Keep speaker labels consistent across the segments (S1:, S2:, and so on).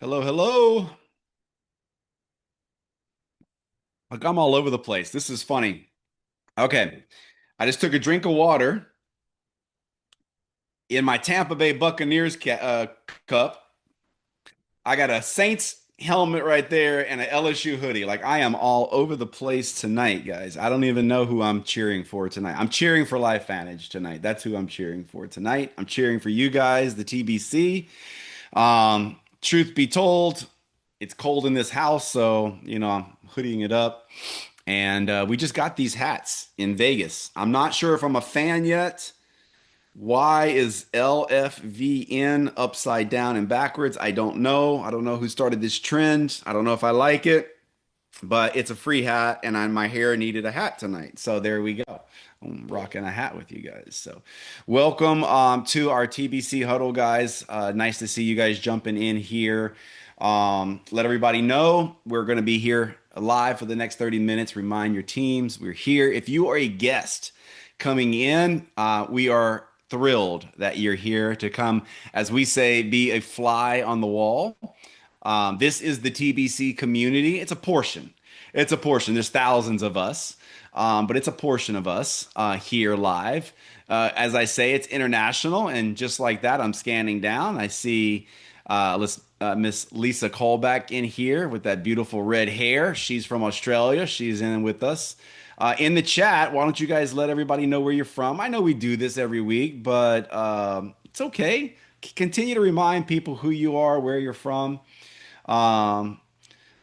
S1: Hello, hello. Like I'm all over the place. This is funny. Okay. I just took a drink of water in my Tampa Bay Buccaneers cup. I got a Saints helmet right there and an LSU hoodie. Like I am all over the place tonight, guys. I don't even know who I'm cheering for tonight. I'm cheering for Life Vantage tonight. That's who I'm cheering for tonight. I'm cheering for you guys, the TBC. Truth be told, it's cold in this house, so I'm hoodieing it up. And we just got these hats in Vegas. I'm not sure if I'm a fan yet. Why is LFVN upside down and backwards? I don't know. I don't know who started this trend. I don't know if I like it, but it's a free hat, and my hair needed a hat tonight. So there we go. I'm rocking a hat with you guys. So welcome to our TBC Huddle, guys. Nice to see you guys jumping in here. Let everybody know we're going to be here live for the next 30 minutes. Remind your teams we're here. If you are a guest coming in, we are thrilled that you're here to come, as we say, be a fly on the wall. This is the TBC community. It's a portion. It's a portion. There's thousands of us, but it's a portion of us here live. As I say, it's international, and just like that, I'm scanning down. I see Miss Lisa Callback in here with that beautiful red hair. She's from Australia. She's in with us. In the chat, why don't you guys let everybody know where you're from? I know we do this every week, but it's okay. Continue to remind people who you are, where you're from. Um,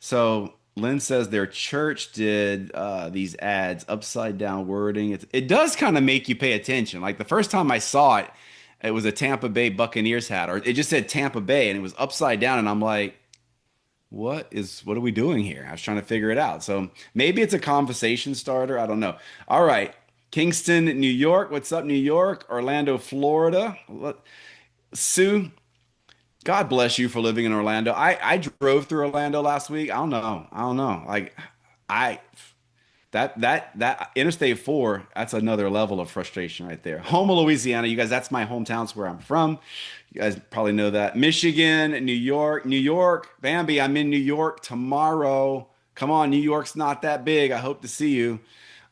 S1: so Lynn says their church did these ads, upside down wording. It does kind of make you pay attention. Like the first time I saw it, it was a Tampa Bay Buccaneers hat, or it just said Tampa Bay and it was upside down. And I'm like, what are we doing here? I was trying to figure it out. So maybe it's a conversation starter. I don't know. All right. Kingston, New York. What's up, New York? Orlando, Florida. Sue, God bless you for living in Orlando. I drove through Orlando last week. I don't know. I don't know. Like I that Interstate 4, that's another level of frustration right there. Houma, Louisiana, you guys, that's my hometown. It's where I'm from. You guys probably know that. Michigan, New York, New York. Bambi, I'm in New York tomorrow. Come on, New York's not that big. I hope to see you.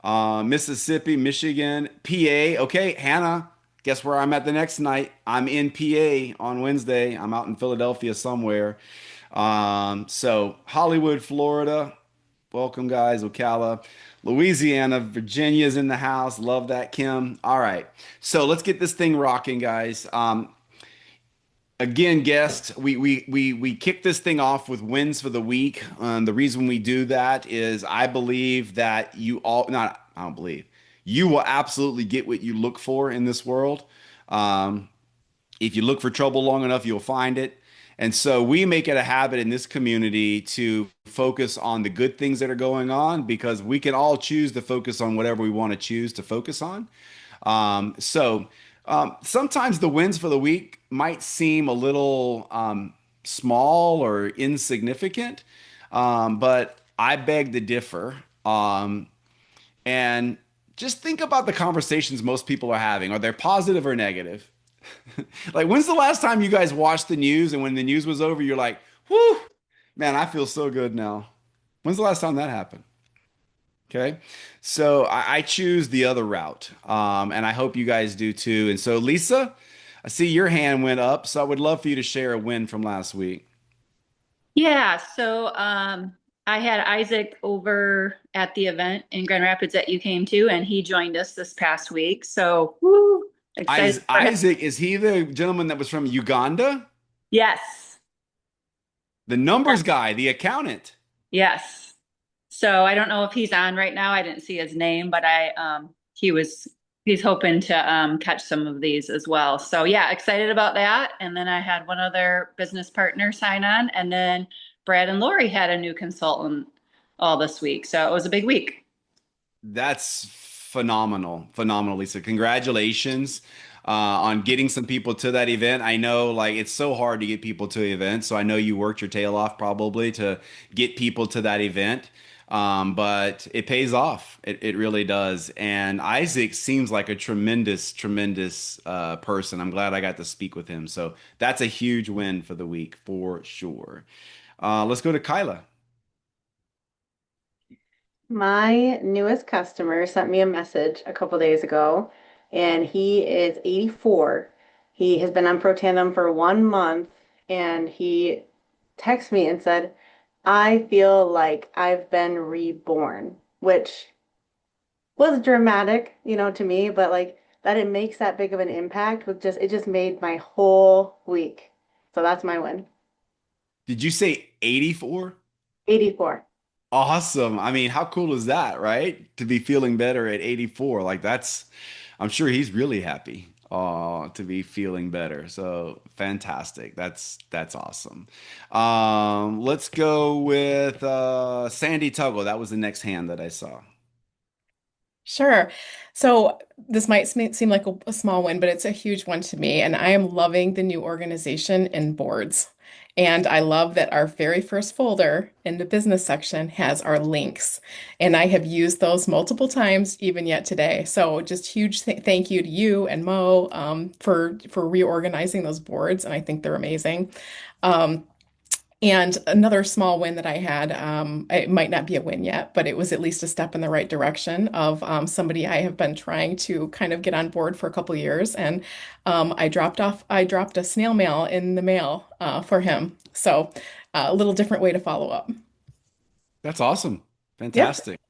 S1: Mississippi, Michigan, PA. Okay, Hannah, guess where I'm at the next night? I'm in PA on Wednesday. I'm out in Philadelphia somewhere. So Hollywood, Florida. Welcome, guys. Ocala, Louisiana, Virginia's in the house. Love that, Kim. All right. So let's get this thing rocking, guys. Again, guest, we kick this thing off with wins for the week. The reason we do that is I believe that you all, not, I don't believe, you will absolutely get what you look for in this world. Um, if you look for trouble long enough, you'll find it. And so we make it a habit in this community to focus on the good things that are going on because we can all choose to focus on whatever we want to choose to focus on. Sometimes the wins for the week might seem a little small or insignificant, but I beg to differ. And just think about the conversations most people are having. Are they positive or negative? Like, when's the last time you guys watched the news and when the news was over, you're like, whew, man, I feel so good now. When's the last time that happened? Okay. So I choose the other route. And I hope you guys do too. And so, Lisa, I see your hand went up. So I would love for you to share a win from last week.
S2: Yeah, so I had Isaac over at the event in Grand Rapids that you came to, and he joined us this past week. So, woo, excited for him.
S1: Isaac, is he the gentleman that was from Uganda?
S2: Yes,
S1: The numbers guy, the accountant.
S2: yes. So I don't know if he's on right now. I didn't see his name, but he's hoping to catch some of these as well. So yeah, excited about that. And then I had one other business partner sign on, and then Brad and Lori had a new consultant all this week. So it was a big week.
S1: That's phenomenal. Phenomenal, Lisa. Congratulations on getting some people to that event. I know like it's so hard to get people to events, so I know you worked your tail off probably to get people to that event. But it pays off. It really does. And Isaac seems like a tremendous, tremendous person. I'm glad I got to speak with him. So that's a huge win for the week for sure. Let's go to Kyla.
S3: My newest customer sent me a message a couple days ago, and he is 84. He has been on Protandim for 1 month, and he texted me and said, I feel like I've been reborn, which was dramatic, to me, but like that it makes that big of an impact with it just made my whole week. So that's my win.
S1: Did you say 84?
S3: 84.
S1: Awesome. I mean, how cool is that, right? To be feeling better at 84. I'm sure he's really happy to be feeling better. So fantastic. That's awesome. Let's go with Sandy Tuggle. That was the next hand that I saw.
S4: Sure. So this might seem like a small one, but it's a huge one to me. And I am loving the new organization and boards. And I love that our very first folder in the business section has our links. And I have used those multiple times, even yet today. So just huge thank you to you and Mo for reorganizing those boards. And I think they're amazing. Um, and another small win that I had, it might not be a win yet, but it was at least a step in the right direction of somebody I have been trying to kind of get on board for a couple years. And I dropped a snail mail in the mail for him. So a little different way to follow up.
S1: That's awesome.
S4: Yep.
S1: Fantastic.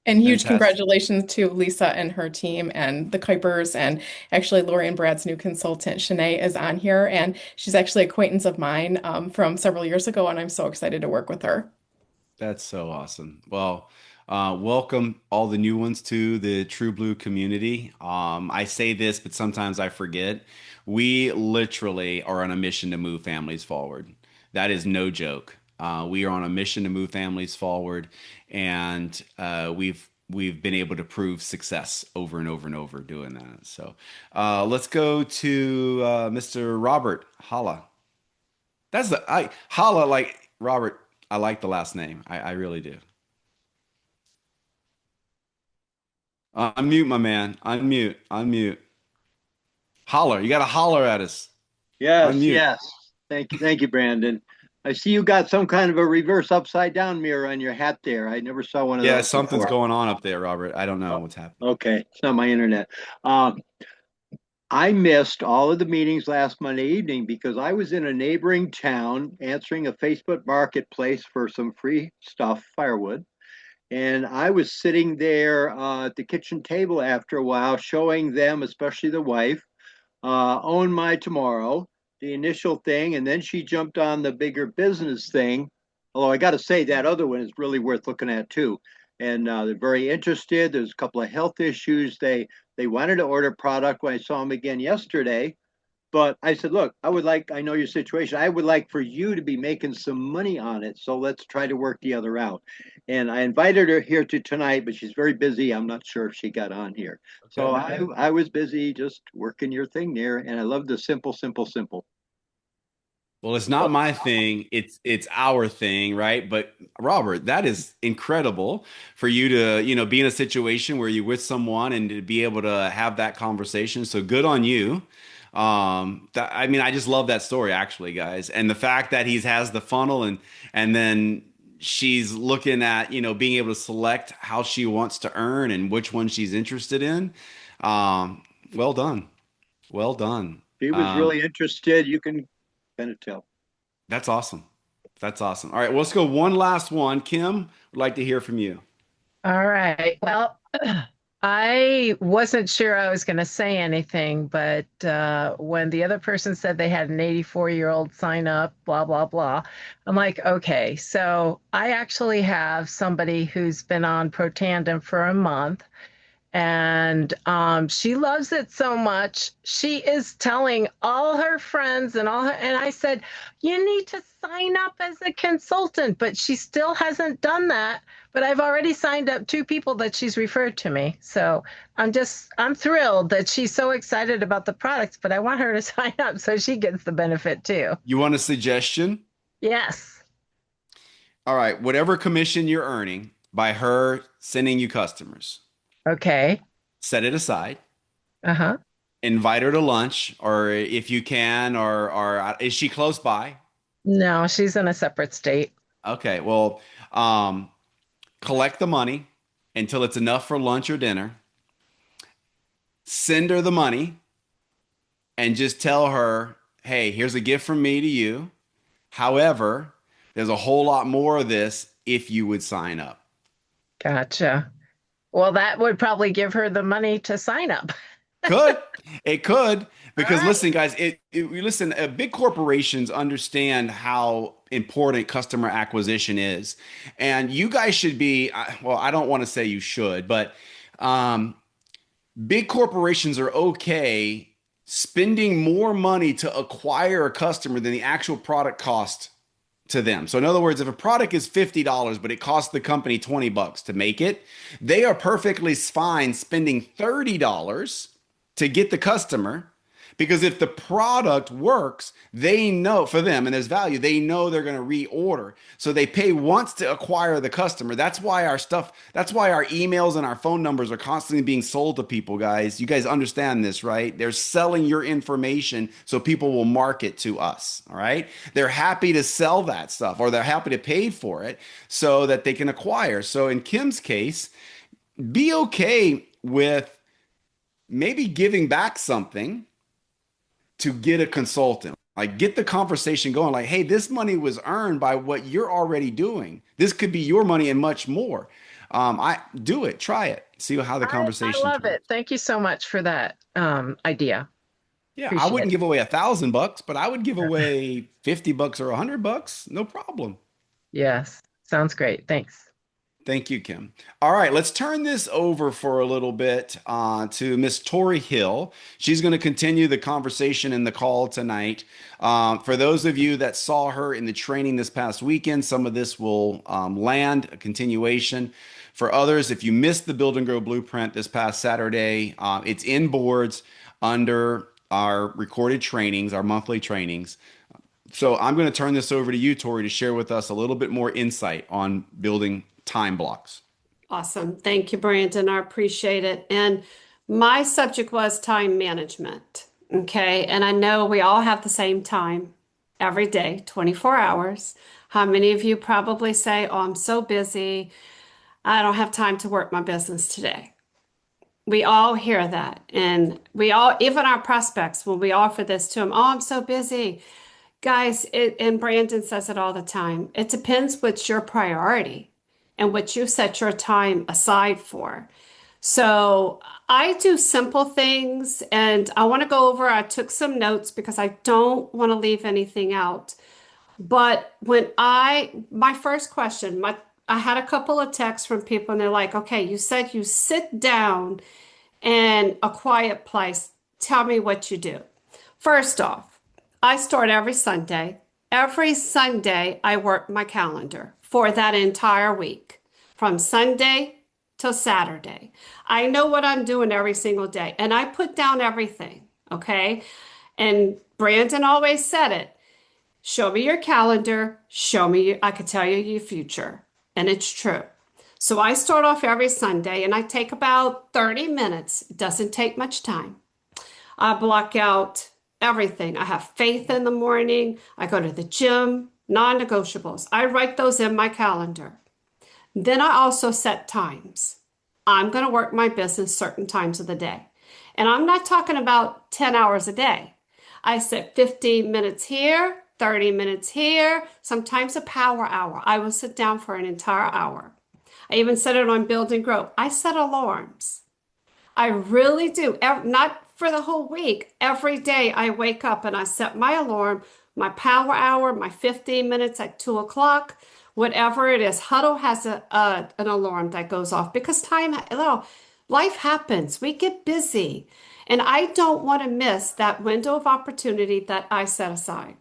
S4: And huge
S1: Fantastic.
S4: congratulations to Lisa and her team and the Kuipers. And actually, Lori and Brad's new consultant, Shanae, is on here. And she's actually an acquaintance of mine from several years ago. And I'm so excited to work with her.
S1: That's so awesome. Well, welcome all the new ones to the True Blue community. I say this, but sometimes I forget. We literally are on a mission to move families forward. That is no joke. We are on a mission to move families forward, and we've been able to prove success over and over and over doing that. So let's go to Mr. Robert Holla. That's the I Holla like Robert. I like the last name. I really do. Unmute, my man. Unmute. Unmute. Holler. You got to holler at us.
S5: Yes,
S1: Unmute.
S5: yes. Thank you, Brandon. I see you got some kind of a reverse upside down mirror on your hat there. I never saw one of
S1: Yeah,
S5: those
S1: something's
S5: before.
S1: going on up there, Robert. I don't know
S5: Oh,
S1: what's happening.
S5: okay, it's not my internet. Um, I missed all of the meetings last Monday evening because I was in a neighboring town answering a Facebook marketplace for some free stuff, firewood. And I was sitting there at the kitchen table after a while, showing them, especially the wife, Own My Tomorrow, the initial thing, and then she jumped on the bigger business thing. Although I got to say that other one is really worth looking at too, and they're very interested. There's a couple of health issues. They wanted to order product when I saw them again yesterday, but I said, look, I know your situation. I would like for you to be making some money on it. So let's try to work the other out. And I invited her here to tonight, but she's very busy. I'm not sure if she got on here. So
S1: Okay.
S5: I was busy just working your thing there. And I love the simple, simple, simple.
S1: Well, it's not my thing. It's our thing, right? But Robert, that is incredible for you to, be in a situation where you're with someone and to be able to have that conversation. So good on you. I mean, I just love that story actually, guys. And the fact that he has the funnel and then she's looking at, being able to select how she wants to earn and which one she's interested in. Well done. Well done.
S5: She was
S1: Um,
S5: really interested. You can kind of tell.
S1: That's awesome. That's awesome. All right, well, let's go one last one. Kim, would like to hear from you.
S6: All right. Well, I wasn't sure I was going to say anything, but when the other person said they had an 84-year-old sign up, blah, blah, blah, I'm like, okay. So I actually have somebody who's been on Protandim for a month. And she loves it so much. She is telling all her friends and I said, you need to sign up as a consultant, but she still hasn't done that. But I've already signed up two people that she's referred to me. So I'm thrilled that she's so excited about the products, but I want her to sign up so she gets the benefit too.
S1: You want a suggestion?
S6: Yes.
S1: All right, whatever commission you're earning, by her sending you customers.
S6: Okay.
S1: Set it aside.
S6: Uh-huh.
S1: Invite her to lunch, or if you can, or is she close by?
S6: No, she's in a separate state.
S1: Okay, well, um, collect the money until it's enough for lunch or dinner. Send her the money and just tell her, hey, here's a gift from me to you. However, there's a whole lot more of this if you would sign up.
S6: Gotcha. Well, that would probably give her the money to sign up.
S1: Could. It could.
S6: All
S1: Because
S6: right.
S1: listen, guys, listen, big corporations understand how important customer acquisition is. And you guys should be, well, I don't want to say you should, but um, big corporations are okay spending more money to acquire a customer than the actual product cost to them. So in other words, if a product is $50 but it costs the company $20 to make it, they are perfectly fine spending $30 to get the customer, because if the product works, they know for them and there's value, they know they're going to reorder. So they pay once to acquire the customer. That's why our emails and our phone numbers are constantly being sold to people, guys. You guys understand this, right? They're selling your information so people will market to us, all right? They're happy to sell that stuff, or they're happy to pay for it so that they can acquire. So in Kim's case, be okay with maybe giving back something to get a consultant. Like, get the conversation going. Like, hey, this money was earned by what you're already doing. This could be your money and much more. I do it. Try it. See how the
S6: I
S1: conversation
S6: love
S1: turns.
S6: it. Thank you so much for that idea.
S1: Yeah, I
S6: Appreciate
S1: wouldn't
S6: it.
S1: give away $1,000, but I would give away $50 or $100. No problem.
S6: Yes. Sounds great. Thanks.
S1: Thank you, Kim. All right, let's turn this over for a little bit to Miss Tori Hill. She's going to continue the conversation in the call tonight. For those of you that saw her in the training this past weekend, some of this will land a continuation. For others, if you missed the Build and Grow Blueprint this past Saturday, it's in boards under our recorded trainings, our monthly trainings. So I'm going to turn this over to you, Tori, to share with us a little bit more insight on building time blocks.
S7: Awesome. Thank you, Brandon. I appreciate it. And my subject was time management. Okay. And I know we all have the same time every day, 24 hours. How many of you probably say, oh, I'm so busy. I don't have time to work my business today. We all hear that. And we all, even our prospects, when we offer this to them, oh, I'm so busy. Guys, and Brandon says it all the time. It depends what's your priority and what you set your time aside for. So I do simple things and I want to go over, I took some notes because I don't want to leave anything out. But my first question, I had a couple of texts from people and they're like, okay, you said you sit down in a quiet place. Tell me what you do. First off, I start every Sunday. Every Sunday, I work my calendar for that entire week, from Sunday till Saturday. I know what I'm doing every single day, and I put down everything, okay? And Brandon always said it. Show me your calendar, show me, I could tell you your future. And it's true. So I start off every Sunday and I take about 30 minutes. It doesn't take much time. I block out everything. I have faith in the morning. I go to the gym, non-negotiables. I write those in my calendar. Then I also set times. I'm going to work my business certain times of the day. And I'm not talking about 10 hours a day. I set 15 minutes here, 30 minutes here, sometimes a power hour. I will sit down for an entire hour. I even set it on Build and Grow. I set alarms. I really do. Not for the whole week. Every day I wake up and I set my alarm, my power hour, my 15 minutes at 2 o'clock, whatever it is. Huddle has an alarm that goes off because life happens. We get busy. And I don't want to miss that window of opportunity that I set aside.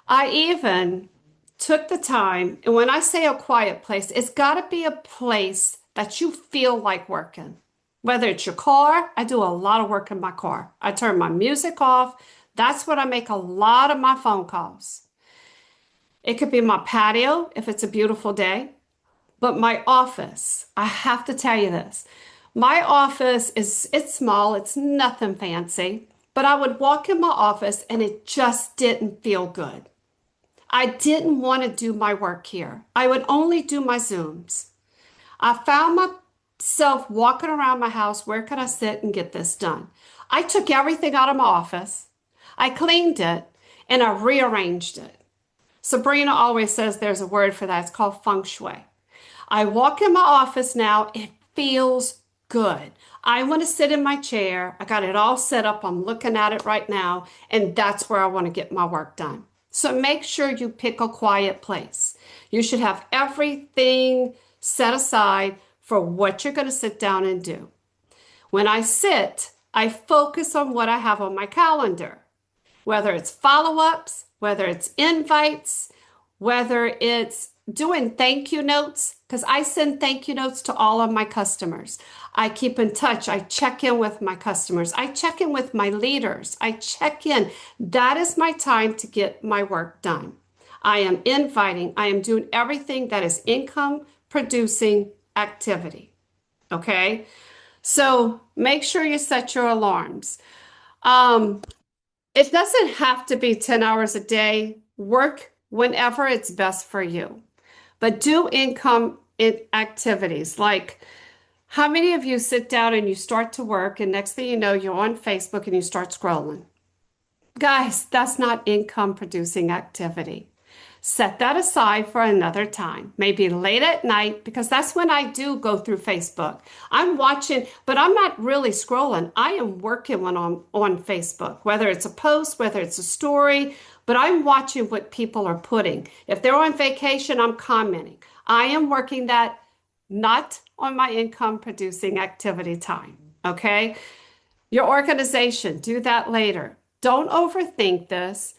S7: I even took the time, and when I say a quiet place, it's got to be a place that you feel like working. Whether it's your car, I do a lot of work in my car. I turn my music off. That's when I make a lot of my phone calls. It could be my patio if it's a beautiful day. But my office, I have to tell you this. My office it's small, it's nothing fancy, but I would walk in my office and it just didn't feel good. I didn't want to do my work here. I would only do my Zooms. I found myself walking around my house. Where could I sit and get this done? I took everything out of my office. I cleaned it and I rearranged it. Sabrina always says there's a word for that. It's called feng shui. I walk in my office now. It feels good. I want to sit in my chair. I got it all set up. I'm looking at it right now, and that's where I want to get my work done. So make sure you pick a quiet place. You should have everything set aside for what you're going to sit down and do. When I sit, I focus on what I have on my calendar, whether it's follow-ups, whether it's invites, whether it's doing thank you notes, because I send thank you notes to all of my customers. I keep in touch. I check in with my customers. I check in with my leaders. I check in. That is my time to get my work done. I am inviting. I am doing everything that is income producing activity. Okay. So make sure you set your alarms. Um, it doesn't have to be 10 hours a day. Work whenever it's best for you. But do income activities. Like, how many of you sit down and you start to work, and next thing you know, you're on Facebook and you start scrolling? Guys, that's not income producing activity. Set that aside for another time, maybe late at night, because that's when I do go through Facebook. I'm watching, but I'm not really scrolling. I am working when I'm on Facebook, whether it's a post, whether it's a story, but I'm watching what people are putting. If they're on vacation, I'm commenting. I am working that not on my income producing activity time. Okay. Your organization, do that later. Don't overthink this.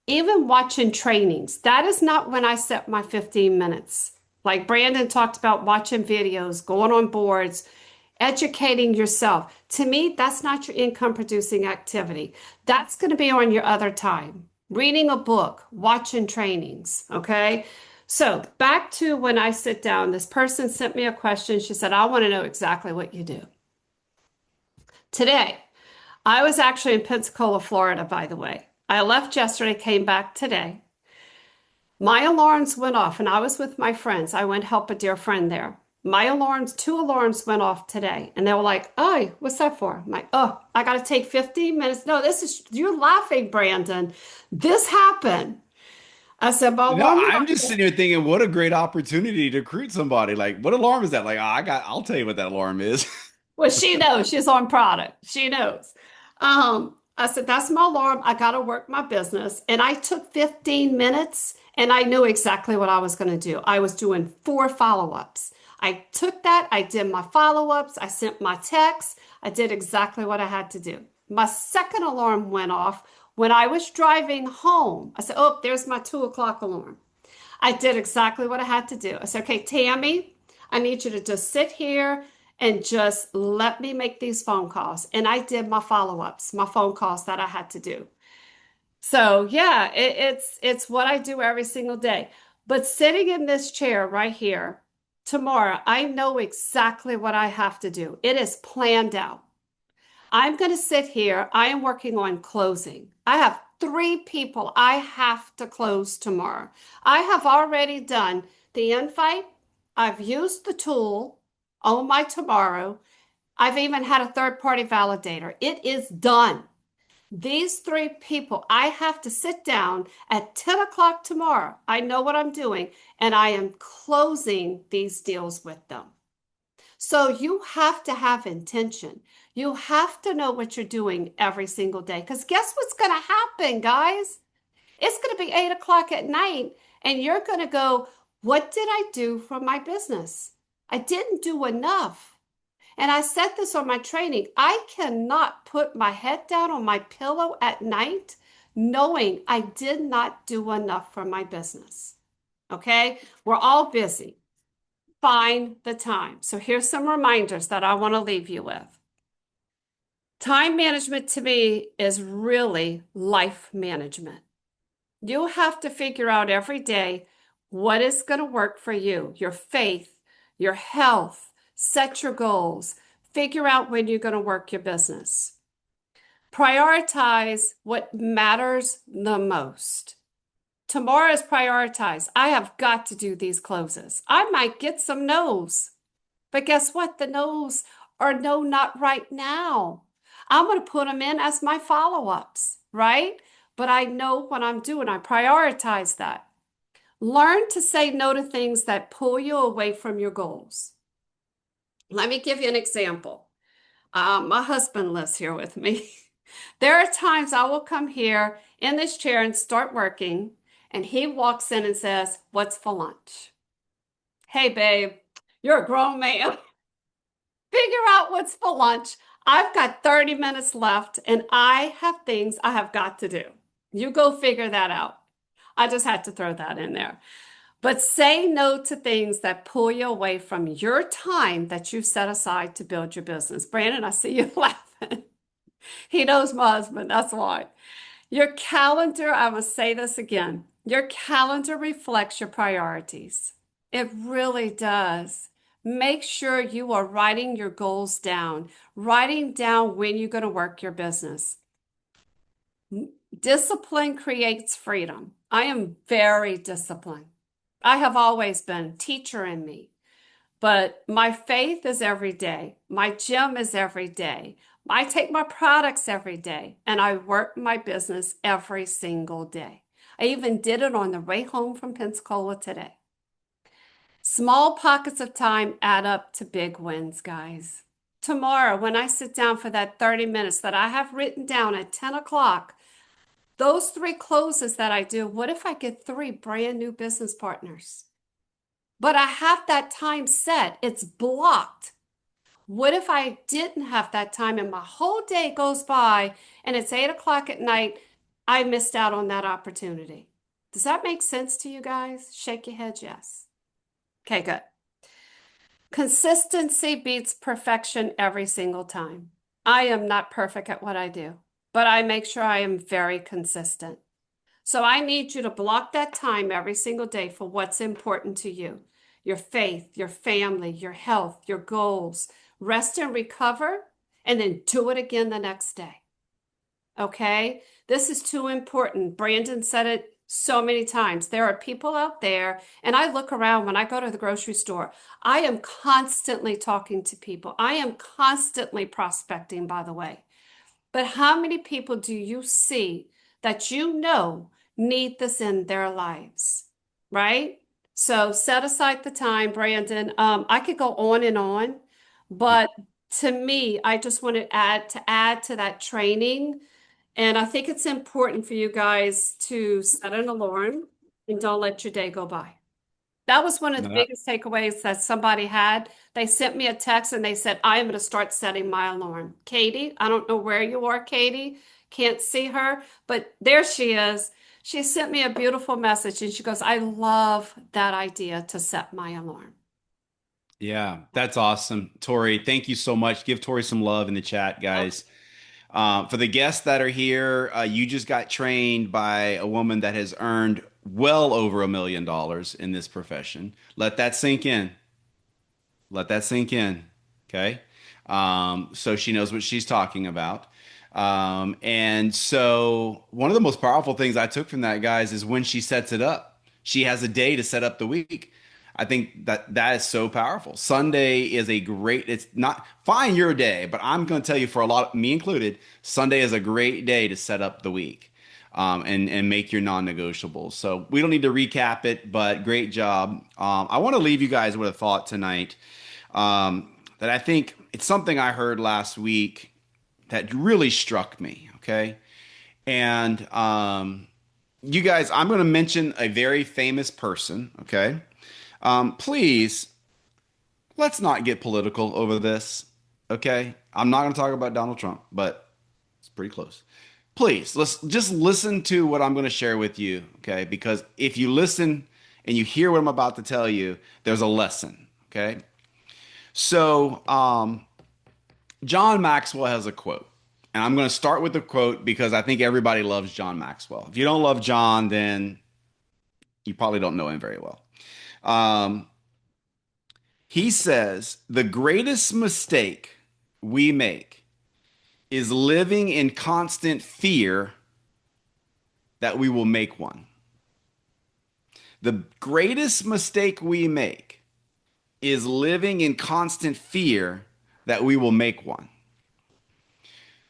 S7: Even watching trainings, that is not when I set my 15 minutes. Like Brandon talked about watching videos, going on boards, educating yourself. To me, that's not your income producing activity. That's going to be on your other time. Reading a book, watching trainings, okay? So back to when I sit down, this person sent me a question. She said, I want to know exactly what you do. Today, I was actually in Pensacola, Florida, by the way. I left yesterday, came back today. My alarms went off, and I was with my friends. I went help a dear friend there. My alarms, two alarms went off today, and they were like, "Oh, what's that for?" I'm like, "Oh, I got to take 15 minutes." No, you're laughing, Brandon. This happened. I said, "My
S1: No,
S7: alarm."
S1: I'm just sitting here thinking, what a great opportunity to recruit somebody. Like, what alarm is that? Like, I'll tell you what that alarm is.
S7: Well, she knows she's on product. She knows. I said, that's my alarm. I got to work my business. And I took 15 minutes and I knew exactly what I was going to do. I was doing 4 follow-ups. I took that. I did my follow-ups. I sent my texts. I did exactly what I had to do. My second alarm went off when I was driving home. I said, oh, there's my 2 o'clock alarm. I did exactly what I had to do. I said, okay, Tammy, I need you to just sit here and just let me make these phone calls. And I did my follow-ups, my phone calls that I had to do. So yeah, it's what I do every single day. But sitting in this chair right here tomorrow, I know exactly what I have to do. It is planned out. I'm going to sit here. I am working on closing. I have 3 people I have to close tomorrow. I have already done the invite. I've used the tool on my tomorrow. I've even had a third-party validator. It is done. These 3 people, I have to sit down at 10 o'clock tomorrow. I know what I'm doing, and I am closing these deals with them. So you have to have intention. You have to know what you're doing every single day. Because guess what's going to happen, guys? It's going to be 8 o'clock at night, and you're going to go, what did I do for my business? I didn't do enough. And I said this on my training. I cannot put my head down on my pillow at night knowing I did not do enough for my business. Okay? We're all busy. Find the time. So here's some reminders that I want to leave you with. Time management to me is really life management. You have to figure out every day, What is going to work for you? Your faith, your health, set your goals, figure out when you're going to work your business. Prioritize what matters the most. Tomorrow is prioritized. I have got to do these closes. I might get some no's, but guess what? The no's are no, not right now. I'm going to put them in as my follow-ups, right? But I know what I'm doing. I prioritize that. Learn to say no to things that pull you away from your goals. Let me give you an example. My husband lives here with me. There are times I will come here in this chair and start working, and he walks in and says, "What's for lunch?" Hey, babe, you're a grown man. Figure out what's for lunch. I've got 30 minutes left, and I have things I have got to do. You go figure that out. I just had to throw that in there. But say no to things that pull you away from your time that you set aside to build your business. Brandon, I see you laughing. He knows my husband, that's why. Your calendar, I must say this again, your calendar reflects your priorities. It really does. Make sure you are writing your goals down, writing down when you're going to work your business. Discipline creates freedom. I am very disciplined. I have always been teacher in me, but my faith is every day. My gym is every day. I take my products every day and I work my business every single day. I even did it on the way home from Pensacola today. Small pockets of time add up to big wins, guys. Tomorrow, when I sit down for that 30 minutes that I have written down at 10 o'clock, those 3 closes that I do, what if I get 3 brand new business partners? But I have that time set, it's blocked. What if I didn't have that time and my whole day goes by and it's 8 o'clock at night? I missed out on that opportunity. Does that make sense to you guys? Shake your head, yes. Okay, good. Consistency beats perfection every single time. I am not perfect at what I do, but I make sure I am very consistent. So I need you to block that time every single day for what's important to you. Your faith, your family, your health, your goals. Rest and recover, and then do it again the next day. Okay? This is too important. Brandon said it so many times. There are people out there, and I look around when I go to the grocery store. I am constantly talking to people. I am constantly prospecting, by the way. But how many people do you see that you know need this in their lives? Right? So set aside the time, Brandon. I could go on, but to me, I just want to add to that training. And I think it's important for you guys to set an alarm and don't let your day go by. That was one of the
S1: No,
S7: biggest takeaways that somebody had. They sent me a text and they said, I am going to start setting my alarm. Katie, I don't know where you are, Katie. Can't see her, but there she is. She sent me a beautiful message and she goes, I love that idea to set my alarm.
S1: yeah, that's awesome. Tori, thank you so much. Give Tori some love in the chat, guys. For the guests that are here, you just got trained by a woman that has earned well over $1 million in this profession. Let that sink in. Let that sink in. Okay. So she knows what she's talking about. And so one of the most powerful things I took from that, guys, is when she sets it up. She has a day to set up the week. I think that that is so powerful. Sunday is a great, it's not, find your day, but I'm going to tell you for a lot, me included, Sunday is a great day to set up the week. And make your non-negotiables. So we don't need to recap it, but great job. I want to leave you guys with a thought tonight, that I think it's something I heard last week that really struck me. Okay, and you guys, I'm going to mention a very famous person. Okay, please, let's not get political over this. Okay, I'm not going to talk about Donald Trump, but it's pretty close. Please, let's just listen to what I'm going to share with you, okay? Because if you listen and you hear what I'm about to tell you, there's a lesson, okay? So, John Maxwell has a quote, and I'm going to start with the quote because I think everybody loves John Maxwell. If you don't love John, then You probably don't know him very well. Um, he says the greatest mistake we make is living in constant fear that we will make one. The greatest mistake we make is living in constant fear that we will make one.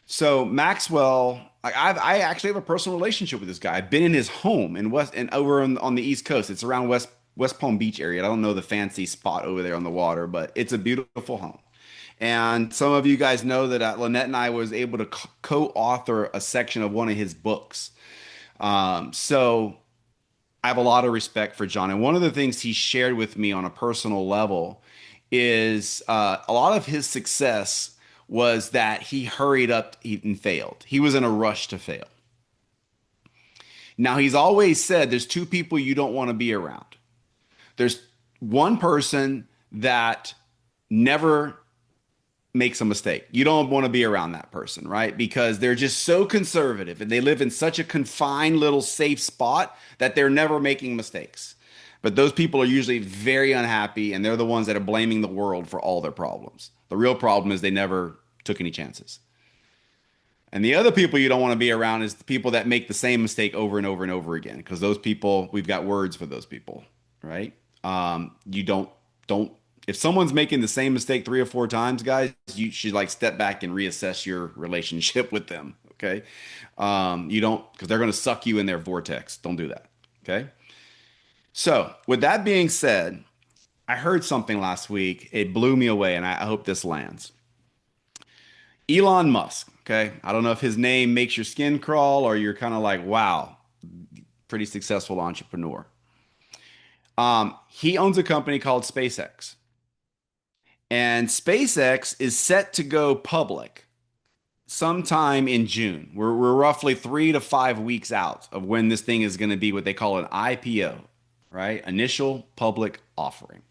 S1: So Maxwell, I actually have a personal relationship with this guy. I've been in his home in West and over on the East Coast. It's around West Palm Beach area. I don't know the fancy spot over there on the water, but it's a beautiful home. And some of you guys know that Lynette and I was able to co-author a section of one of his books. So I have a lot of respect for John. And one of the things he shared with me on a personal level is a lot of his success was that he hurried up and failed. He was in a rush to fail. Now, he's always said there's two people you don't want to be around. There's one person that never makes a mistake. You don't want to be around that person, right? Because they're just so conservative and they live in such a confined little safe spot that they're never making mistakes. But those people are usually very unhappy and they're the ones that are blaming the world for all their problems. The real problem is they never took any chances. And the other people you don't want to be around is the people that make the same mistake over and over and over again. Because those people, we've got words for those people, right? You don't if someone's making the same mistake 3 or 4 times, guys, you should like step back and reassess your relationship with them. Okay. You don't, because they're going to suck you in their vortex. Don't do that. Okay. So with that being said, I heard something last week. It blew me away, and I hope this lands. Elon Musk. Okay. I don't know if his name makes your skin crawl or you're kind of like, wow, pretty successful entrepreneur. He owns a company called SpaceX. And SpaceX is set to go public sometime in June. We're roughly 3 to 5 weeks out of when this thing is going to be what they call an IPO, right? Initial public offering.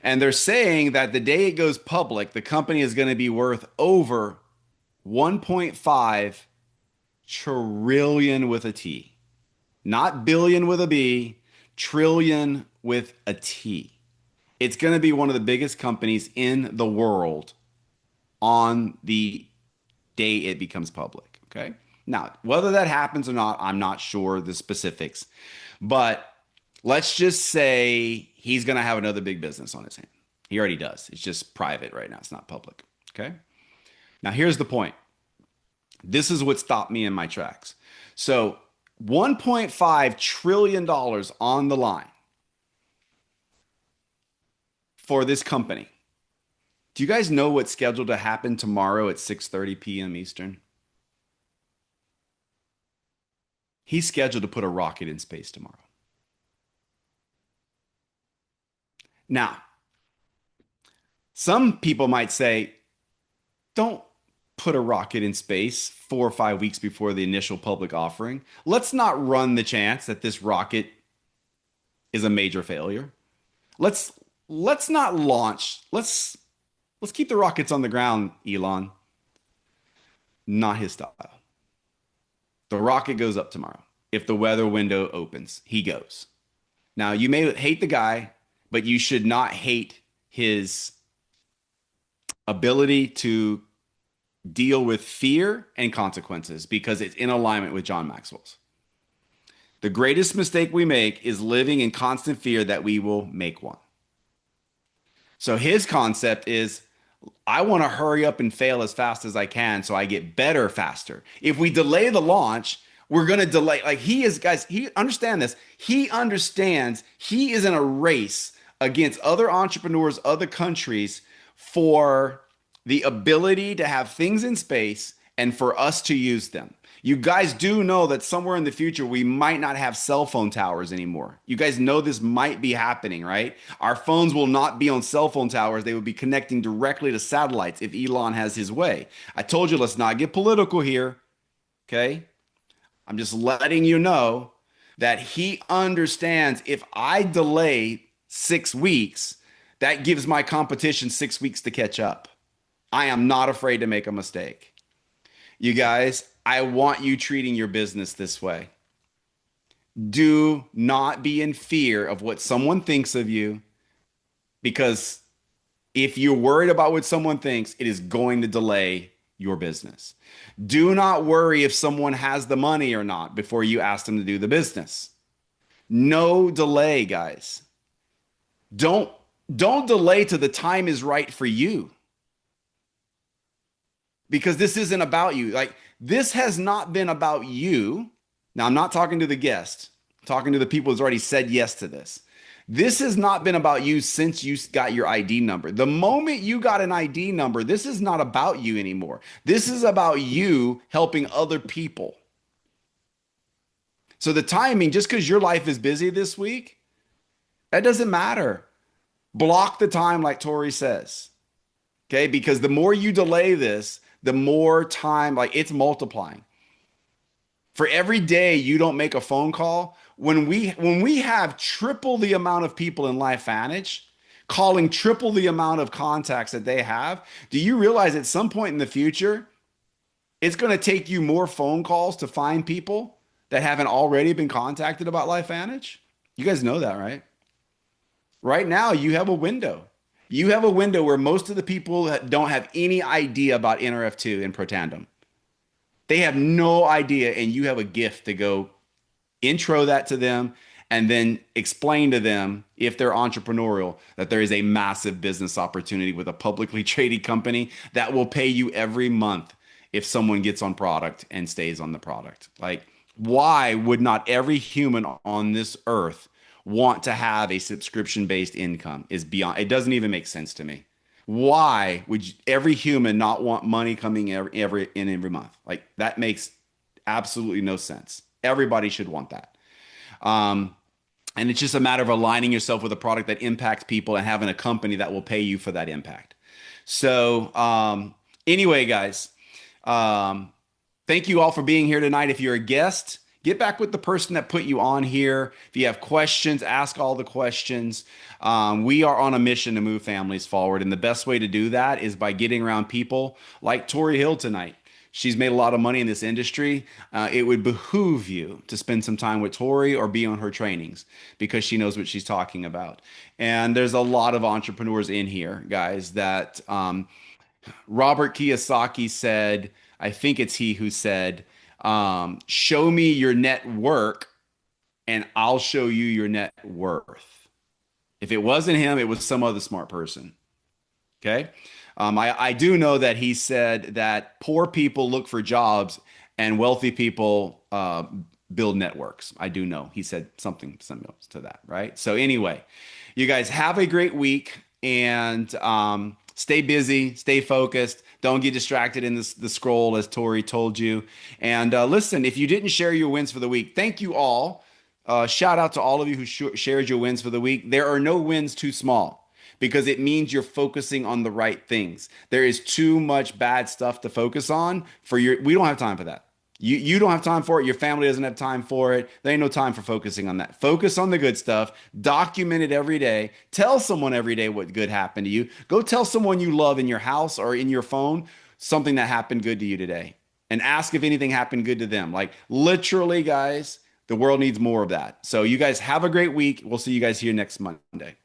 S1: And they're saying that the day it goes public, the company is going to be worth over 1.5 trillion with a T. Not billion with a B, trillion with a T. It's going to be one of the biggest companies in the world on the day it becomes public. Okay. Now, whether that happens or not, I'm not sure the specifics, but let's just say he's going to have another big business on his hand. He already does. It's just private right now. It's not public. Okay. Now, here's the point. This is what stopped me in my tracks. So $1.5 trillion on the line for this company. Do you guys know what's scheduled to happen tomorrow at 6:30 p.m. Eastern? He's scheduled to put a rocket in space tomorrow. Now, some people might say, don't put a rocket in space 4 or 5 weeks before the initial public offering. Let's not run the chance that this rocket is a major failure. Let's not launch. Let's keep the rockets on the ground, Elon. Not his style. The rocket goes up tomorrow. If the weather window opens, he goes. Now, you may hate the guy, but you should not hate his ability to deal with fear and consequences because it's in alignment with John Maxwell's. The greatest mistake we make is living in constant fear that we will make one. So his concept is, I want to hurry up and fail as fast as I can so I get better faster. If we delay the launch, we're going to delay. Like he is, guys, he understand this. He understands he is in a race against other entrepreneurs, other countries for the ability to have things in space and for us to use them. You guys do know that somewhere in the future, we might not have cell phone towers anymore. You guys know this might be happening, right? Our phones will not be on cell phone towers. They will be connecting directly to satellites if Elon has his way. I told you, let's not get political here. Okay. I'm just letting you know that he understands if I delay 6 weeks, that gives my competition 6 weeks to catch up. I am not afraid to make a mistake. You guys, I want you treating your business this way. Do not be in fear of what someone thinks of you, because if you're worried about what someone thinks, it is going to delay your business. Do not worry if someone has the money or not before you ask them to do the business. No delay, guys. Don't don't delay till the time is right for you, because this isn't about you. Like, this has not been about you. Now, I'm not talking to the guest, I'm talking to the people who's already said yes to this. This has not been about you since you got your ID number. The moment you got an ID number, this is not about you anymore. This is about you helping other people. So the timing, just because your life is busy this week, that doesn't matter. Block the time, like Tori says. Okay, because the more you delay this, the more time, like, it's multiplying. For every day you don't make a phone call, when we have triple the amount of people in LifeVantage calling triple the amount of contacts that they have, do you realize at some point in the future it's going to take you more phone calls to find people that haven't already been contacted about LifeVantage? You guys know that, right? Right now, you have a window. You have a window where most of the people that don't have any idea about NRF2 and Protandem. They have no idea, and you have a gift to go intro that to them and then explain to them, if they're entrepreneurial, that there is a massive business opportunity with a publicly traded company that will pay you every month if someone gets on product and stays on the product. Like, why would not every human on this earth want to have a subscription-based income? Is beyond, it doesn't even make sense to me. Why would every human not want money coming every month? Like, that makes absolutely no sense. Everybody should want that. Um, and it's just a matter of aligning yourself with a product that impacts people and having a company that will pay you for that impact. So, anyway, guys, um, thank you all for being here tonight. If you're a guest, get back with the person that put you on here. If you have questions, ask all the questions. We are on a mission to move families forward. And the best way to do that is by getting around people like Tori Hill tonight. She's made a lot of money in this industry. It would behoove you to spend some time with Tori or be on her trainings, because she knows what she's talking about. And there's a lot of entrepreneurs in here, guys, that Robert Kiyosaki said, I think it's he who said, show me your network and I'll show you your net worth. If it wasn't him, it was some other smart person. Okay. I do know that he said that poor people look for jobs and wealthy people build networks. I do know he said something similar to that, right? So anyway, you guys have a great week, and stay busy, stay focused. Don't get distracted in the scroll, as Tori told you. And listen, if you didn't share your wins for the week, thank you all. Shout out to all of you who shared your wins for the week. There are no wins too small, because it means you're focusing on the right things. There is too much bad stuff to focus on we don't have time for that. You don't have time for it. Your family doesn't have time for it. There ain't no time for focusing on that. Focus on the good stuff. Document it every day. Tell someone every day what good happened to you. Go tell someone you love in your house or in your phone something that happened good to you today, and ask if anything happened good to them. Like, literally, guys, the world needs more of that. So you guys have a great week. We'll see you guys here next Monday.